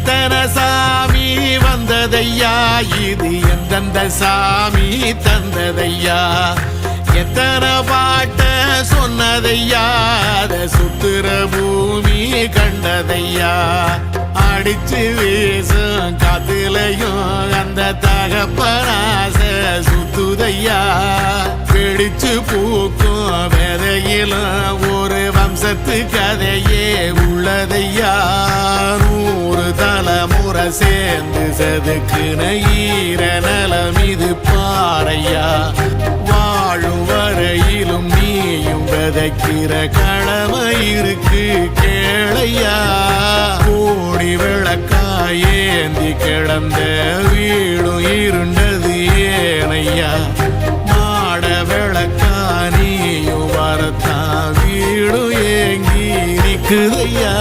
எத்தனை சாமி வந்ததையா, இது எந்தெந்த சாமி தந்ததையா, எத்தனை பாட்ட சொன்னதையா, அத சுத்துற பூமி கண்டதையா, அடிச்சு வீசும் காத்துலையும் அந்த தகப்பனாச சுத்துதையா, பிடிச்சு பூக்கும் விதையிலும் ஒரு வம்சத்து கதையே உள்ளதையா, 100 தலைமுறை சேர்ந்து செதுக்குன ஈர நலம் இது பாறையா, வாழும் வரையிலும் நீயும் விதைக்கிற கடமை இருக்கு கேளையா, கோடி விளக்காயேந்தி கிடந்த வீடும் இருண்டது ஏனையா, மாட விளக்கா நீயும் வரத்தான் வீடும் ஏங்கி நிக்குதையா.